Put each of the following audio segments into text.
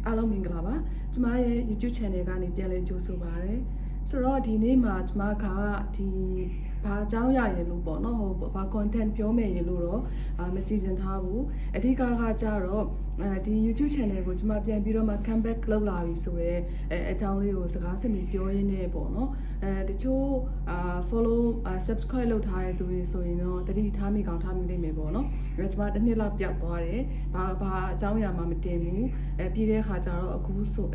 အားလုံးမင်္ဂလာပါကျမရဲ့ YouTube channel ကနေပြန်လည်ကြိုဆိုပါရစေဆိုတော့ဒီနေ့မှာကျမကဒီဘာအကြောင်းရရင်လို့ပေါ့နော်ဟိုဘာ content ပြောမယ်ရင်လို့တော့မစီစဉ်ထားဘူးအဓိကကြတော့ဒီ YouTube channel ကိုကျမပြန်ပြီးတော့မှ comeback လုပ်လာပြီဆိုတော့အကြောင်းလေးကိုစကားစမြည်ပြောရင်းနဲ့ပေါ့နော်တချို့follow subscribe လုပ်ထားတဲ့သူတွေဆိုရင်တော့တတိထားမိကောင်းထားမိလိမ့်မယ်ပေါ့နော်ကျမတစ်နှစ်လောက်ပျောက်သွားတယ်ဘာအကြောင်းအရာမှမတင်ဘူးပြီးတဲ့အခါကျတော့အ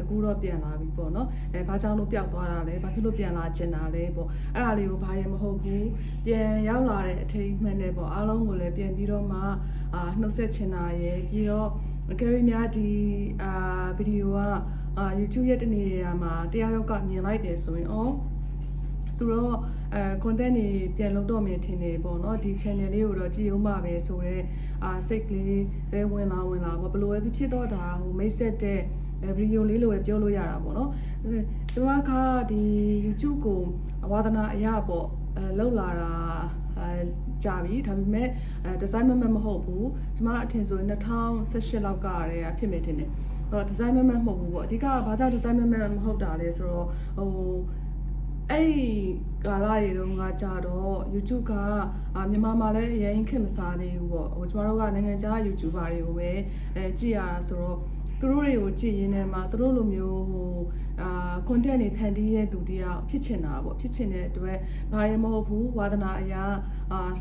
ခုတော့ပြန်လာပြီပေါ့နော်ဘာကြောင့်လို့ပျောက်သွားတာလဲဘာဖြစ်လို့ပြန်လာချင်တာလဲပေါ့အဲ့ဒါလေးကိုဘာရင်မဟုတ်ဘူးပြန်ရောက်လာတဲ့အထိမ်းမှန်တယ်ပေါ့အားလုံးကိုလည်းပြန်ပြီးတော့မှနှုတ်ဆက်ချင်တာရယ်ပြီးတော့အကယ်၍များဒီဗီဒီယိုကYouTube ရဲ့တနေရာမှာတရားရောက်ကမြင်လိုက်တယ်ဆိုရင်သူတော့content တွေပြန်လုပ်တော့မယ်ထင်တယ်ပေါ့နော်ဒီ channel လေးကိုတော့ကြည့်အောင်ပါပဲဆိုတော့စိတ်ကလေးပဲဝင်လာပေါ့ဘယ်လိုပဲဖြစ်တော့ဒါဟိုမိတ်ဆက်တဲ့ဗီဒီယိုလေးလိုပဲပြောလို့ရတာပေါ့နော်ကျွန်မကဒီ YouTube ကိုဝါသနာအရာပေါ့လောက်လာတာကြာပြီဒါပေမဲ့ဒီဇိုင်းမဟုတ်ဘူးကျွန်မအထင်ဆိုရင်2018လောက်ကတည်းကဖြစ်မယ်ထင်တယ်ဒီဇိုင်းမဟုတ်ဘူးပေါ့အဓိကဘာကြောင့်ဒီဇိုင်းမဟုတ်တာလဲဆိုတော့ဟိုအဲ့ဒီကာလတွေတုန်းကကြာတော့ YouTube ကမြန်မာမှာလည်းအရင်ခင်မစားသေးဘူးပေါ့ဟိုကျမတို့ကနိုင်ငံခြား YouTuber တွေကိုပဲကြည့်ရတာဆိုတော့သူတို့တွေကိုကြည့်ရင်းနဲ့မှသူတို့လိုမျိုးဟိုcontent တွေဖန်တီးတဲ့သူတရားဖြစ်ချင်တာပေါ့ဖြစ်ချင်တဲ့အတွက်ဘာရင်မဟုတ်ဘူးဝါသနာအရာ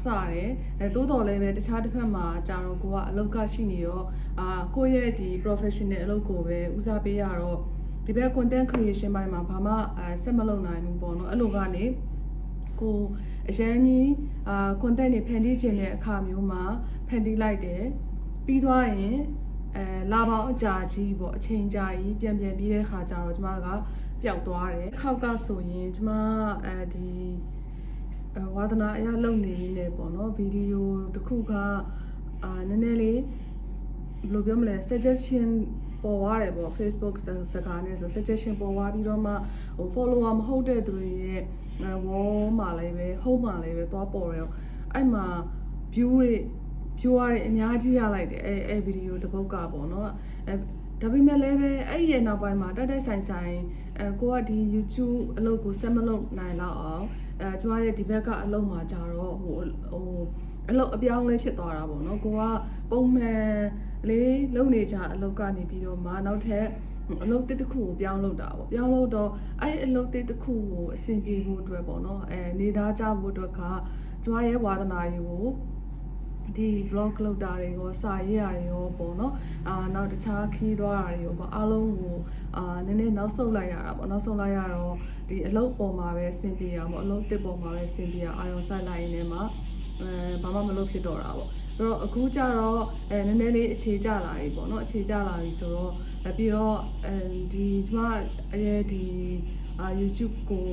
စတယ်တိုးတော်လည်းပဲတခြားတစ်ဖက်မှာကြာတော့ကိုကအလုပ်ကရှိနေတော့ကိုယ့်ရဲ့ဒီ professional အလုပ်ကိုပဲဦးစားပေးရတော့ဒီဘက် content creation ဘိုင်းမှာဘာမှဆက်မလုပ်နိုင်ဘူးပေါ့နော်အဲ့လိုကနေကိုအရန်ကြီး content တွေဖန်တီးခြင်းတဲ့အခါမျိုးမှာဖန်တီးလိုက်တယ်ပြီးသွားရင်လာပေါင်းအကြာကြီးပေါ့အချိန်ကြာကြီးပြန်ပြီးတဲ့ခါကျတော့ကျမကပျောက်သွားတယ်ခောက်ကဆိုရင်ကျမဒီဝါသနာအရလုံနေနေပေါ့နော်ဗီဒီယိုတစ်ခုကနည်းနည်းလေးဘယ်လိုပြောမလဲ suggestion ပေါ်သွားတယ်ပေါ့ Facebook စကားနဲ့ဆို suggestion ပေါ်သွားပြီးတော့မှဟို follower မဟုတ်တဲ့သူတွေရဲ့ wall မှာလည်းပဲ home မှာလည်းပဲသွားပေါ်တယ်အဲ့မှာ view တွေပြောရတယ်အများကြီးရလိုက်တယ်အဲ့ဗီဒီယိုတစ်ပုဒ်ကပေါ့နော်ဒါပေမဲ့လည်းပဲအဲ့ရဲ့နောက်ပိုင်းမှာတိုက်ဆိုင်ကိုကဒီ YouTube အလုပ်ကိုဆက်မလုပ်နိုင်တော့အောင်ကျမရဲ့ဒီဘက်ကအလုပ်မှာကြတော့ဟိုအလုပ်အပြောင်းလဲဖြစ်သွားတာပေါ့နော်ကိုကပုံမှန်လေးလုပ်နေကြအလုပ်ကနေပြီးတော့မှနောက်ထပ်အလုပ်တစ်ခုကိုပြောင်းလုပ်တာပေါ့ပြောင်းလုပ်တော့အဲ့အလုပ်တစ်ခုကိုအဆင်ပြေဖို့အတွက်ပေါ့နော်နေသားကြဖို့အတွက်ကကျမရဲ့ဝါသနာတွေကိုဒီ vlog လုပ်တာတွေရောစာရေးတာတွေရောပေါ့နော်နောက်တခြားခီးသွားတာတွေရောပေါ့အားလုံးကိုနည်းနည်းနောက်ဆုတ်လိုက်ရတာပေါ့နောက်ဆုတ်လိုက်ရတော့ဒီအလုပ်ပေါ်မှာပဲဆင်ပြေအောင်ပေါ့အလုပ်တစ်ပေါ်မှာပဲဆင်ပြေအောင်အာရုံစိုက်လိုက်ရင်းနဲ့မှာဘာမှမလုပ်ဖြစ်တော့တာပေါ့ဆိုတော့အခုကျတော့နည်းနည်းလေးအခြေကျလာပြီပေါ့နော်အခြေကျလာပြီဆိုတော့ပြီးတော့ဒီကျမရဲ့ဒီYouTube ကို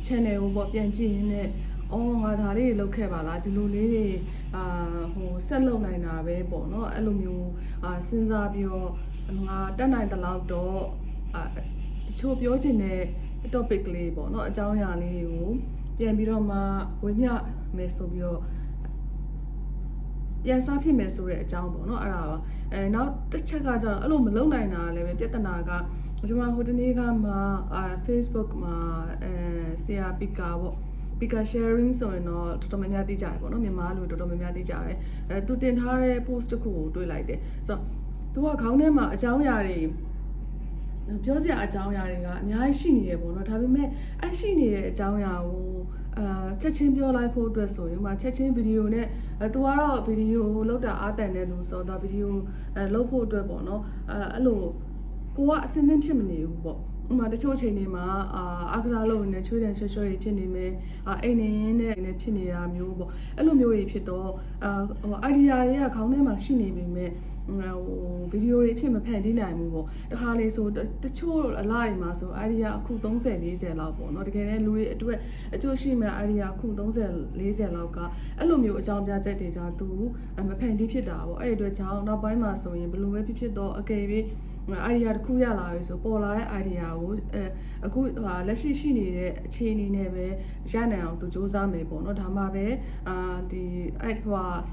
channel ကိုပေါ့ပြန်ကြည့်ရင်းနဲ့ငါဒါလေးတွေလုပ်ခဲ့ပါလားဒီလိုလေးတွေဟိုဆက်လုပ်နိုင်တာပဲပေါ့နော်အဲ့လိုမျိုးစဉ်းစားပြီးတော့ငါတက်နိုင်တဲ့လောက်တော့တချို့ပြောချင်တဲ့ topic လေးပေါ့နော်အကြောင်းအရာလေးတွေကိုပြန်ပြီးတော့မှဝေမျှမယ်ဆိုပြီးတော့ပြန်စားဖြစ်မယ်ဆိုတဲ့အကြောင်းပေါ့နော်အဲ့ဒါပါနောက်တစ်ချက်ကကျတော့အဲ့လိုမလုပ်နိုင်တာလည်းပဲပြဿနာကကျွန်မဟိုတနေ့ကမှFacebook မှာဆရာပီကာပေါ့Pika sharing ဆိုရင်တော့တော်တော်များများသိကြတယ်ပေါ့နော်မြန်မာလူတော်တော်များများသိကြတယ်သူတင်ထားတဲ့ post တစ်ခုကိုတွေ့လိုက်တယ်ဆိုတော့သူကခေါင်းထဲမှာအကြောင်းအရာတွေပြောစရာအကြောင်းအရာတွေကအများကြီးရှိနေရပေါ့နော်ဒါပေမဲ့အဲ့ရှိနေတဲ့အကြောင်းအရာကိုချက်ချင်းပြောလိုက်ဖို့အတွက်ဆိုရင်ချက်ချင်းဗီဒီယိုနဲ့သူကတော့ဗီဒီယိုလောက်တာအားတန်တဲ့လူဆိုတော့ဗီဒီယိုလုပ်ဖို့အတွက်ပေါ့နော်အဲ့လိုကိုကအစင်းသင်းဖြစ်မနေဘူးပေါ့တချို့အချိန်တွေမှာအားကစားလုပ်နေချွေးတယ်ချွေးတွေဖြစ်နေမယ်အိမ်နေရင်းနဲ့ဖြစ်နေတာမျိုးပေါ့အဲ့လိုမျိုးတွေဖြစ်တော့ဟို idea တွေကခေါင်းထဲမှာရှိနေပေမဲ့ဗီဒီယိုတွေအဖြစ်မဖန်တီးနိုင်ဘူးပေါ့တခါလေဆိုတချို့အလားတွေမှာဆို idea အခု30 40လောက်ပေါ့နော်တကယ်လည်းလူတွေအတွက်အကျိုးရှိမဲ့ idea အခု30 40လောက်ကအဲ့လိုမျိုးအကြောင်းပြချက်တွေကြောင့်သူမဖန်တီးဖြစ်တာပေါ့အဲ့ဒီအတွက်ကြောင့်နောက်ပိုင်းမှာဆိုရင်ဘယ်လိုပဲဖြစ်တော့အကယ်၍ idea တစ်ခုရလာပြီဆိုပေါ်လာတဲ့ idea ကိုအခုလက်ရှိနေတဲ့အခြေအနေနဲ့ပဲရနိုင်အောင်သူစူးစမ်းမယ်ပေါ့နော်ဒါမှပဲဒီအဲ့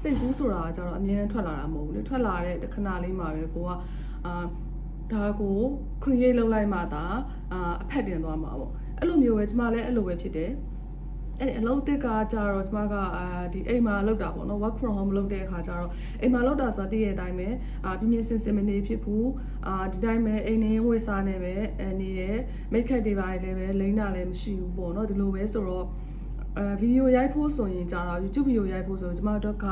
စိတ်ကူးဆိုတာကကျတော့အမြဲတမ်းထွက်လာတာမဟုတ်ဘူးလေထွက်လာတဲ့ခဏလေးမှာပဲကိုက ဒါကို create လုပ်လိုက်မှသာအဖက်တင်သွားမှာပေါ့အဲ့လိုမျိုးပဲကျမလည်းအဲ့လိုပဲဖြစ်တယ်အဲ့အလုပ်တက်ကကြတော့ကျမကဒီအိမ်မှာလုပ်တာပေါ့နော် work from home လုပ်တဲ့အခါကျတော့အိမ်မှာလုပ်တာဆိုတော့တည့်ရဲ့အတိုင်းပဲပြင်းပြင်းစင်စင်မနေဖြစ်ဘူးဒီတိုင်းပဲအိမ်နေဝေးစားနေပဲနေတယ်မိတ်ခက်တွေပါလည်းပဲလိမ့်တာလည်းမရှိဘူးပေါ့နော်ဒီလိုပဲဆိုတော့ဗီဒီယိုရိုက်ဖို့ဆိုရင်ကြတော့ YouTube ဗီဒီယိုရိုက်ဖို့ဆိုရင်ကျမတို့က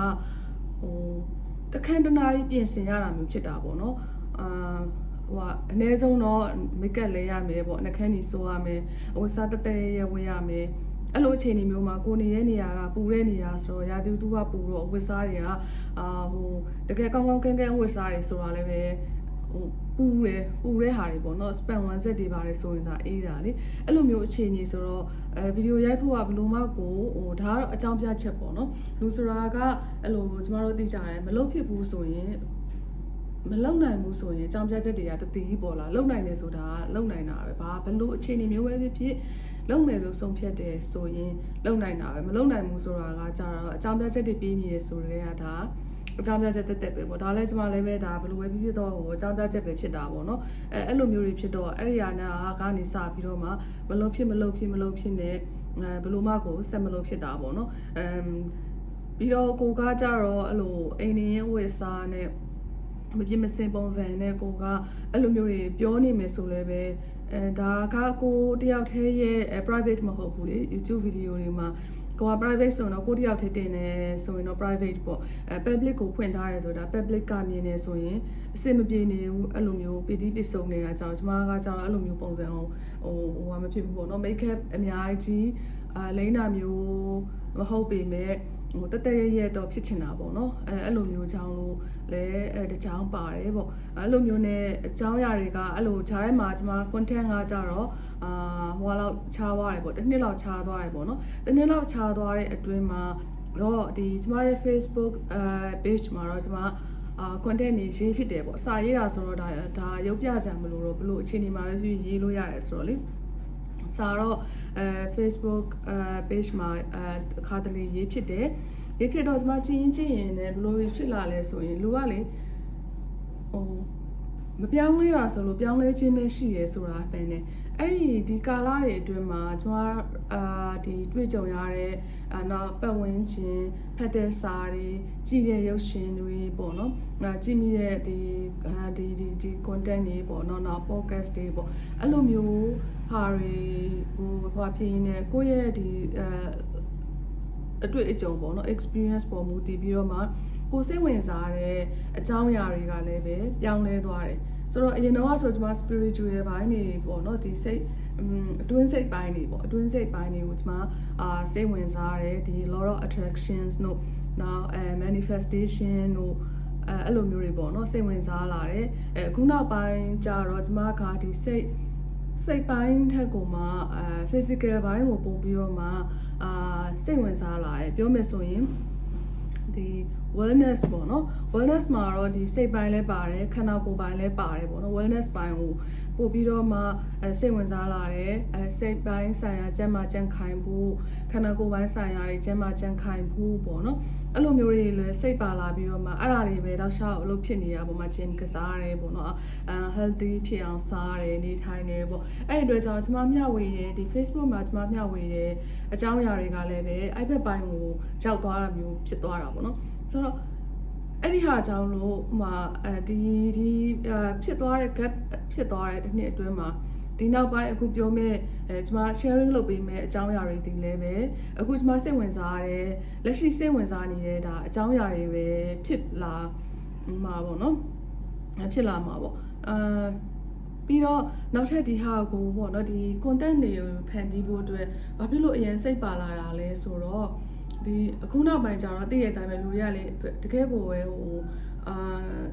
တခန်းတနားကြီးပြင်ဆင်ရတာမျိုးဖြစ်တာပေါ့နော်ဟိုအနည်းဆုံးတော့မိတ်ကပ်လဲရမယ်ပေါ့နှခမ်းကြီးစိုးရမယ်ဟိုစားတရဲဝေးရမယ်အဲ့လိုအခြေအနေမျိုးမှာကိုနေရဲ့နေရာကပူတဲ့နေရာဆိုတော့ရာသီဥတုကပူတော့ဝစ်စားတွေကဟိုတကယ်ကောင်းကောင်းကန်းကန်းဝစ်စားတွေဆိုတာလည်းပဲဟိုပူတဲ့ဟာတွေပေါ့နော် span 1 set တွေပါတယ်ဆိုရင်ဒါအေးတာလေအဲ့လိုမျိုးအခြေအနေဆိုတော့ဗီဒီယိုရိုက်ဖို့ကဘယ်လိုမှကိုဟိုဒါကတော့အကြောင်းပြချက်ပေါ့နော်လူဆိုတာကအဲ့လိုကျမတို့သိကြတယ်မလုပ်ဖြစ်ဘူးဆိုရင်မလုံနိုင်ဘူးဆိုရင်အကြောင်းပြချက်တွေကတတိပေါ်လာလုံနိုင်တယ်ဆိုတာလုံနိုင်တာပဲဘာဘယ်လိုအခြေအနေမျိုးပဲဖြစ်လုံမယ်လို့ဆုံးဖြတ်တယ်ဆိုရင်လုံနိုင်တာပဲမလုံနိုင်ဘူးဆိုတာကကြတော့အကြောင်းပြချက်တွေပြီးနေရဆိုတဲ့ကဒါအကြောင်းပြချက်တက်ပဲပေါ့ဒါလည်းကျမလည်းပဲဒါဘယ်လိုပဲဖြစ်တော့ဟိုအကြောင်းပြချက်ပဲဖြစ်တာပေါ့နော်အဲ့လိုမျိုးတွေဖြစ်တော့အဲ့ဒီဟာနာကနေစပြီးတော့မှမလုံဖြစ်နေဘယ်လိုမှကိုဆက်မလို့ဖြစ်တာပေါ့နော်ပြီးတော့ကိုကကြတော့အဲ့လိုအိမ်နေရင်ဝစ်စားနဲ့မပြင်းမစင်ပုံစံနဲ့ကိုကအဲ့လိုမျိုးတွေပြောနေမယ်ဆိုလည်းပဲဒါကကိုတယောက်တည်းရဲ့ private မဟုတ်ဘူးလေ YouTube ဗီဒီယိုတွေမှာကိုက private ဆိုတော့ကိုတယောက်တည်းတင်နေဆိုရင်တော့ private ပေါ့ public ကိုဖွင့်ထားတယ်ဆိုတာ public ကမြင်နေဆိုရင်အဆင်မပြေနေဘူးအဲ့လိုမျိုးပီတိပစ္စုံတွေကကြောင့်ကျမကကြောင့်အဲ့လိုမျိုးပုံစံဟိုမဖြစ်ဘူးပေါ့နော် make up အများကြီးလိမ့်တာမျိုးမဟုတ်ပေမဲ့ဟိုတက်ရဲတော့ဖြစ်ချင်တာပေါ့နော်အဲ့လိုမျိုးကြောင်းလို့လဲတကြောင်ပါတယ်ပေါ့အဲ့လိုမျိုးနဲ့အကြောင်းအရာတွေကအဲ့လိုခြားထဲမှာကျွန်မ content ကကြတော့ဟိုလောက်ခြားသွားတယ်ပေါ့တစ်နှစ်လောက်ခြားသွားတယ်ပေါ့နော်တစ်နှစ်လောက်ခြားသွားတဲ့အတွင်းမှာတော့ဒီကျွန်မရဲ့ Facebook page မှာတော့ကျွန်မcontent တွေရေးဖြစ်တယ်ပေါ့စာရေးတာဆိုတော့ဒါရုပ်ပြစံမလို့တော့ဘလို့အခြေအနေမှာပဲဖြစ်ရေးလို့ရတယ်ဆိုတော့လေစာတော့Facebook page မှာအခါတလေရေးဖြစ်တယ်ရေးဖြစ်တော့ကျွန်မချင်းရင်လည်းဘယ်လိုဖြစ်လာလဲဆိုရင်လူကလေဟိုမပြောင်းလဲတာဆိုလို့ပြောင်းလဲခြင်းပဲရှိရဲဆိုတာပဲနဲ့အဲ့ဒီကာလတွေအတွင်းမှာကျွန်မဒီတွေ့ကြုံရတဲ့နောက်ပတ်ဝန်းကျင်ဖတ်တဲ့စာတွေကြည့်တဲ့ရုပ်ရှင်တွေပေါ့နော်ကြည့်မိတဲ့ဒီ content တွေပေါ့နော်နောက် podcast တွေပေါ့အဲ့လိုမျိုးဟာတွေဟိုဖြစ်ရင်းနဲ့ကိုယ့်ရဲ့ဒီအတွေ့အကြုံပေါ့နော် experience ပေါ်မူတည်ပြီးတော့မှကိုစိတ်ဝင်စားတဲ့အကြောင်းအရာတွေကလည်းပဲပြောင်းလဲသွားတယ်ဆိုတော့အရင်တော့ဆိုကျွန်မ spiritual ဘိုင်းနေပေါ့နော်ဒီစိတ်အတွင်းစိတ်ပိုင်းတွေပေါ့အတွင်းစိတ်ပိုင်းတွေကိုကျွန်မစိတ်ဝင်စားတယ်ဒီ law of attractions တို့နောက်manifestation တို့အဲ့လိုမျိုးတွေပေါ့နော်စိတ်ဝင်စားလာတယ်အခုနောက်ပိုင်းကျတော့ကျွန်မကဒီစိတ်ပိုင်းထက်ကိုမှphysical ဘိုင်းကိုပို့ပြီးတော့မှစိတ်ဝင်စားလာတယ်ပြောမယ်ဆိုရင်ဒီ wellness ပေါ့နော် wellness မှာတော့ဒီစိတ်ပိုင်းလည်းပါတယ်ခန္ဓာကိုယ်ပိုင်းလည်းပါတယ်ပေါ့နော် wellness ပိုင်းကိုပို့ပြီးတော့မှစိတ်ဝင်စားလာတယ်စိတ်ပိုင်းဆိုင်ရာကျန်းမာကြံ့ခိုင်ဖို့ခန္ဓာကိုယ်ပိုင်းဆိုင်ရာတွေကျန်းမာကြံ့ခိုင်ဖို့ပေါ့နော်အဲ့လိုမျိုးတွေလည်းစိတ်ပါလာပြီးတော့မှအဲ့ဒါတွေပဲတောက်လျှောက်အလုပ်ဖြစ်နေရပုံမှာချင်းကစားရတယ်ပေါ့နော်healthy ဖြစ်အောင်စားရတယ်နေထိုင်တယ်ပေါ့အဲ့ဒီအတွက်ကြောင့်ကျွန်မမျှဝေတယ်ဒီ Facebook မှာကျွန်မမျှဝေတယ်အကြောင်းအရာတွေကလည်းပဲ iPad ပိုင်းကိုရောက်သွားတာမျိုးဖြစ်သွားတာပေါ့နော်ဆိုတော့အဲ့ဒီဟာကြောင့်လို့ဒီဖြစ်သွားတဲ့ gap ဖြစ်သွားတဲ့တစ်နှစ်အတွင်းမှာဒီနောက်ပိုင်းအခုပြောမဲ့ကျွန်မ sharing လုပ်ပေးမဲ့အကြောင်းအရာတွေဒီလည်းပဲအခုကျွန်မစိတ်ဝင်စားရတယ်လက်ရှိစိတ်ဝင်စားနေတဲ့ဒါအကြောင်းအရာတွေပဲဖြစ်လာမှာပေါ့နော်ဖြစ်လာမှာပေါ့ပြီးတော့နောက်ထပ်ဒီဟာကိုပေါ့နော်ဒီ content တွေကိုဖန်တီးဖို့အတွက်ဘာဖြစ်လို့အရင်စိတ်ပါလာတာလဲဆိုတော့ဒီအခုနောက်ပိုင်းကျတော့တည့်ရဲ့အတိုင်းပဲလူတွေကလေတကယ်ကိုပဲဟို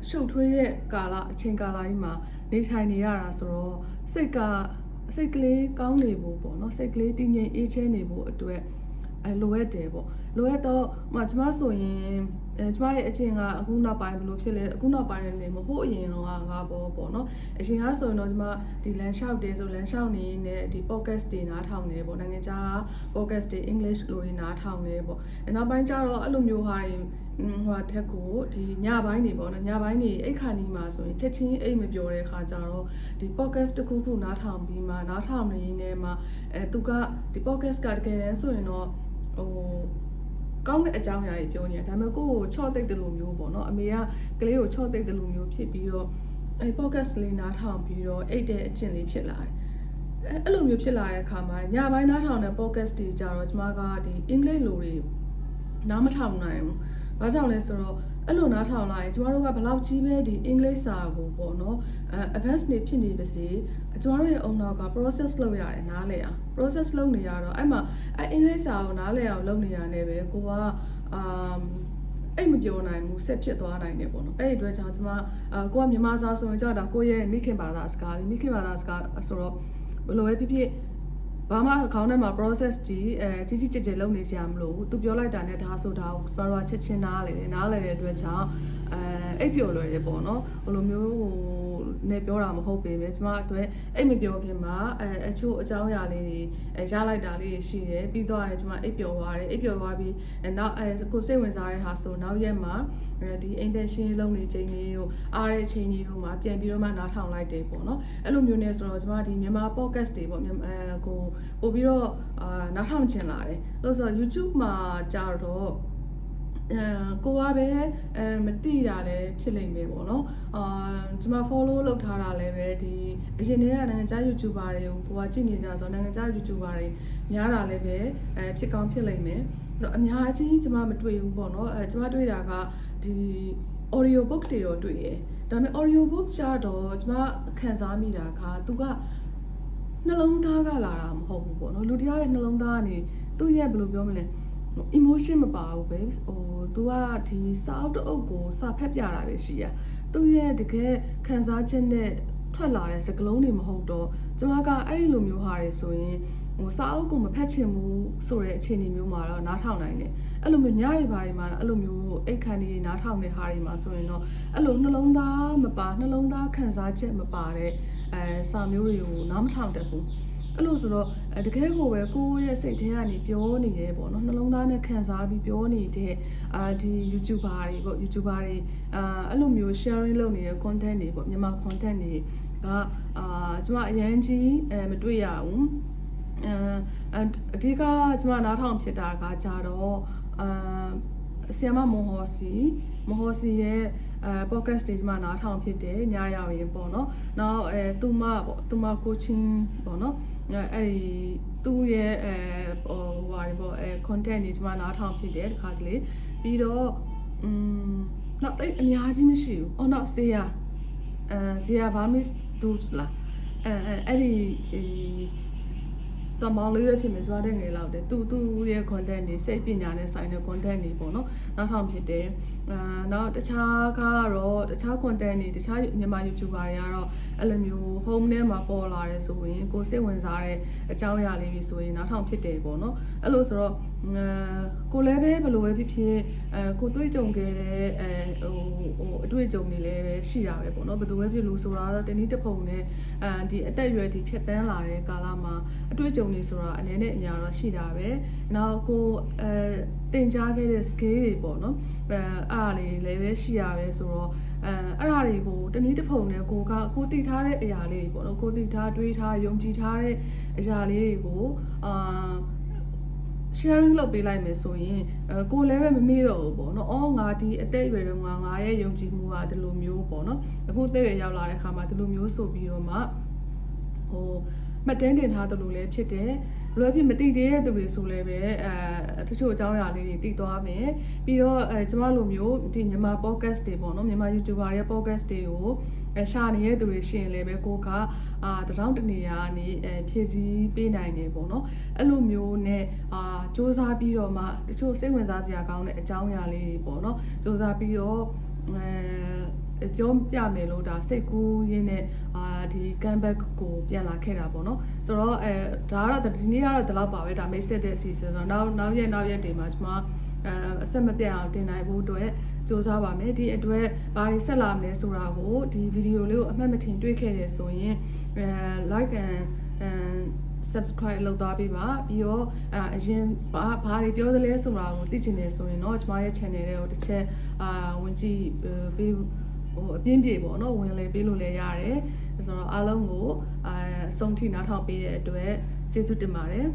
ရှုပ်ထွေးတဲ့ကာလအချိန်ကာလကြီးမှာနေထိုင်နေရတာဆိုတော့စိတ်ကလေးကောင်းနေဖို့ပေါ့နော်စိတ်ကလေးတည်ငြိမ်အေးချမ်းနေဖို့အတွက်လိုအပ်တယ်ပေါ့လိုအပ်တော့ကျွန်မဆိုရင်ကျွန်မရဲ့အချင်းကအခုနောက်ပိုင်းဘယ်လိုဖြစ်လဲအခုနောက်ပိုင်းလည်းမဟုတ်အရင်ကပေါ့နော်အရင်ကဆိုရင်တော့ကျွန်မဒီလမ်းလျှောက်တယ်ဆိုလမ်းလျှောက်နေတဲ့ဒီ podcast တွေနားထောင်နေပေါ့နိုင်ငံခြား podcast တွေ English လိုတွေနားထောင်နေပေါ့နောက်ပိုင်းကျတော့အဲ့လိုမျိုးဟာတွေ ဟိုတက်ကိုဒီညပိုင်းနေပေါ့နော်ညပိုင်းနေအိတ်ခါနီမှာဆိုရင်ချက်ချင်းအိတ်မပြောတဲ့ခါကျတော့ဒီ podcast တစ်ခုခုနားထောင်ပြီးမှနားထောင်နေနေမှာသူကဒီ podcast ကတကယ်တမ်းဆိုရင်တော့ဟိုကောင်းတဲ့အကြောင်းအရာတွေပြောနေတာဒါပေမဲ့ကိုယ့်ကိုချော့တိတ်တယ်လို့မျိုးပေါ့နော်အမေကကလေးကိုချော့တိတ်တယ်လို့မျိုးဖြစ်ပြီးတော့podcast လေးနားထောင်ပြီးတော့အိတ်တဲ့အကျင့်လေးဖြစ်လာတယ်အဲ့လိုမျိုးဖြစ်လာတဲ့အခါမှာညပိုင်းနားထောင်တဲ့ podcast တွေကြတော့ကျွန်မကဒီအင်္ဂလိပ်လိုတွေနားမထောင်နိုင်ဘူး။ဘာကြောင့်လဲဆိုတော့အဲ့လိုနားထောင်လိုက်ရင်ကျမတို့ကဘယ်လောက်ကြီးပဲဒီအင်္ဂလိပ်စာကိုပေါ့နော်advance နေဖြစ်နေပါစေကျမတို့ရဲ့အုံနောက်က process လုပ်ရတယ်နားလည်အောင် process လုပ်နေရတော့အဲ့မှာအင်္ဂလိပ်စာကိုနားလည်အောင်လုပ်နေရနေပဲကိုကအိတ်မပြောနိုင်ဘူးဆက်ဖြစ်သွားနိုင်တယ်ပေါ့နော်အဲ့ဒီအတွက်ကြောင့်ကျမကိုကမြန်မာစာဆိုရင်ကြောက်တာကိုရဲ့မိခင်ဘာသာစကားလေးမိခင်ဘာသာစကားဆိုတော့ဘယ်လိုပဲဖြစ်ဖြစ်ဘာမှခေါင်းထဲမှာ process ကြီးကြီးကျယ်ကျယ်လုပ်နေစရာမလိုဘူးသူပြောလိုက်တာနဲ့ဒါဆိုတာကိုဘာလို့ချက်ချင်းနားလေတဲ့အတွက်ကြောင့်အိပ်ပျော်လွယ်တယ်ပေါ့နော်ဘယ်လိုမျိုးဟိုနေပြောတာမဟုတ်ပေမဲ့ကျမအတွက်အိပ်မပြောခင်မှာအချို့အကြောင်းအရာလေးတွေရလိုက်တာလေးရှိတယ်ပြီးတော့ကျမအိပ်ပျော်သွားတယ်အိပ်ပျော်သွားပြီးနောက်ကိုစိတ်ဝင်စားတဲ့ဟာဆိုနောက်ရက်မှာဒီအိမ်သက်ရှင်းလုံးနေချိန်လေးကိုအားတဲ့အချိန်ကြီးတို့မှာပြန်ပြီးတော့မှနားထောင်လိုက်တယ်ပေါ့နော်အဲ့လိုမျိုးနဲ့ဆိုတော့ကျမဒီမြန်မာ podcast တွေပေါ့ကိုပို့ပြီးတော့နားထောင်ချင်လာတယ်လို့ဆိုတော့ YouTube မှာကြာတော့ကိုကပဲမတိတာလည်းဖြစ်လိမ့်မယ်ပေါ့နော်ကျွန်မ follow လုပ်ထားတာလည်းပဲဒီအရင်တည်းကနိုင်ငံခြား YouTuber တွေကိုကိုကကြည့်နေကြဆိုနိုင်ငံခြား YouTuber တွေများတာလည်းပဲဖြစ်ကောင်းဖြစ်လိမ့်မယ်ဆိုတော့အများကြီးကျွန်မမတွေ့ဘူးပေါ့နော်ကျွန်မတွေ့တာကဒီ audio book တွေတော့တွေ့ရဒါပေမဲ့ audio book ကြတော့ကျွန်မခံစားမိတာကသူကနှလုံးသားကလာတာမဟုတ်ဘူးပေါ့နော်လူတစ်ယောက်ရဲ့နှလုံးသားကနေသူ့ရဲ့ဘယ်လိုပြောမလဲemotion မပါဘူးပဲဟို तू ကဒီစာအုပ်တအုပ်ကိုစာဖတ်ပြတာပဲရှိရသူ့ရဲ့တကယ်ခံစားချက်နဲ့ထွက်လာတဲ့စကားလုံးတွေမဟုတ်တော့ကျွန်မကအဲ့ဒီလိုမျိုးဟာတွေဆိုရင်ဟိုစာအုပ်ကိုမဖတ်ချင်ဘူးဆိုတဲ့အခြေအနေမျိုးမှာတော့နားထောင်နိုင်တယ်အဲ့လိုမျိုးညတွေဘာတွေမှာအဲ့လိုမျိုးအိတ်ခမ်းတွေနားထောင်တဲ့ဟာတွေမှာဆိုရင်တော့အဲ့လိုနှလုံးသားမပါနှလုံးသားခံစားချက်မပါတဲ့စာမျိုးတွေကိုနားမထောင်တတ်ဘူးအဲ့လိုဆိုတော့တကယ်ကိုပဲကိုယ့်ရဲ့စိတ်ထဲကနေပြောနေတယ်ပေါ့နော်နှလုံးသားနဲ့ခံစားပြီးပြောနေတဲ့ဒီ YouTuber တွေပေါ့ YouTuber တွေအဲ့လိုမျိုး sharing လုပ်နေတဲ့ content တွေပေါ့မြန်မာ content တွေကကျွန်မအရင်ကြီးမတွေ့ရဘူးအဓိကကျွန်မနားထောင်ဖြစ်တာကကြတော့ဆီယမမဟောစီရဲ့podcast တွေကျွန်မနားထောင်ဖြစ်တယ်ညရောက်ရင်ပေါ့နော်နောက်သူမပေါ့သူမ coaching ပေါ့နော်အဲ့ဒီသူ့ရဲ့ဟိုဟာတွေပေါ့content တွေကျွန်မနားထောင်ဖြစ်တယ်တခါတလေပြီးတော့နောက်တိတ်အများကြီးမရှိဘူးအော်နောက်ဇေယဘာမစ်သူလားအဲ့ဒီတမောင်လေးပဲဖြစ်မယ်ကျွန်တော်တဲ့ငယ်လောက်တယ်သူရဲ့ content တွေစိတ်ပညာနဲ့ဆိုင်တဲ့ content တွေပေါ့နော်နောက်ထောင်ဖြစ်တယ်နောက်တခြားကတော့တခြား content တွေတခြားမြန်မာ YouTuber တွေကတော့အဲ့လိုမျိုး home ထဲမှာပေါ်လာတယ်ဆိုရင်ကိုစိတ်ဝင်စားတဲ့အကြောင်းအရာလေးတွေဆိုရင်နောက်ထောင်ဖြစ်တယ်ပေါ့နော်အဲ့လိုဆိုတော့ကိုလည်းပဲဘယ်လိုပဲဖြစ်ဖြစ်ကိုတွေ့ကြုံခဲ့တဲ့ဟိုအတွေ့အကြုံတွေလည်းပဲရှိတာပဲပေါ့နော်ဘယ်သူပဲဖြစ်လို့ဆိုတာတော့တနည်းတစ်ပုံနဲ့ဒီအသက်အရွယ်ဒီဖြတ်တန်းလာတဲ့ကာလမှာအတွေ့အကြုံတွေဆိုတာအနေနဲ့အများတော့ရှိတာပဲနောက်ကိုတင်ကြားခဲ့တဲ့ skill တွေပေါ့နော်အဲ့ဒါတွေလည်းပဲရှိရပဲဆိုတော့အဲ့ဒါတွေကိုတနည်းတစ်ပုံနဲ့ကိုတည်ထားတဲ့အရာလေးတွေပေါ့နော်ကိုတည်ထားတွေးထားယုံကြည်ထားတဲ့အရာလေးတွေကိုsharing လုပ်ပေးလိုက်မယ်ဆိုရင်ကိုလည်းပဲမမေ့တော့ဘူးပေါ့နော်အော်ငါဒီအသက်အရွယ်တုန်းကငါရဲ့ယုံကြည်မှုကဒီလိုမျိုးပေါ့နော်အခုအသက်အရွယ်ရောက်လာတဲ့ခါမှာဒီလိုမျိုးဆိုပြီးတော့မှဟိုမှတ်တမ်းတင်ထားတယ်လို့လည်းဖြစ်တယ်လွယ်ဖြစ်မသိသေးတဲ့သူတွေဆိုလည်းပဲတချို့အကြောင်းအရာလေးတွေသိသွားမယ်ပြီးတော့ကျမလိုမျိုးဒီမြန်မာ podcast တွေပေါ့နော်မြန်မာ YouTuber ရဲ့ podcast တွေကိုရှာနေတဲ့သူတွေရှိရင်လည်းပဲကိုကတထောင်တနေရာကနေဖြည့်ဆည်းပေးနိုင်တယ်ပေါ့နော်အဲ့လိုမျိုးနဲ့စူးစမ်းပြီးတော့မှတချို့စိတ်ဝင်စားစရာကောင်းတဲ့အကြောင်းအရာလေးတွေပေါ့နော်စူးစမ်းပြီးတော့ပြောပြမယ်လို့ဒါစိတ်ကူးရင်းနဲ့ဒီ comeback ကိုပြန်လာခဲ့တာပေါ့နော်ဆိုတော့ဒါကတော့ဒီနေ့ကတော့ဒီလောက်ပါပဲဒါမိတ်ဆက်တဲ့အစီအစဉ်ဆိုတော့နောက်ရက်တွေမှာကျွန်မအဆက်မပြတ်အောင်တင်နိုင်ဖို့အတွက်စူးစမ်းပါမယ်ဒီအတွက်ဘာတွေဆက်လာမလဲဆိုတာကိုဒီဗီဒီယိုလေးကိုအမှတ်မထင်တွေ့ခဲ့တယ်ဆိုရင်like and subscribe လုပ်သွားပေးပါပြီးတော့အရင်ဘာတွေပြောသလဲဆိုတာကိုသိချင်နေဆိုရင်တော့ကျမရဲ့ channel တွေကိုတစ်ချက်ဝင်ကြည့်ပေးအပြင်းပြေပေါ့နော်ဝင်လေပေးလို့လည်းရတယ်ဆိုတော့အားလုံးကိုအဆုံးထိနားထောင်ပေးတဲ့အတွက်ကျေးဇူးတင်ပါတယ်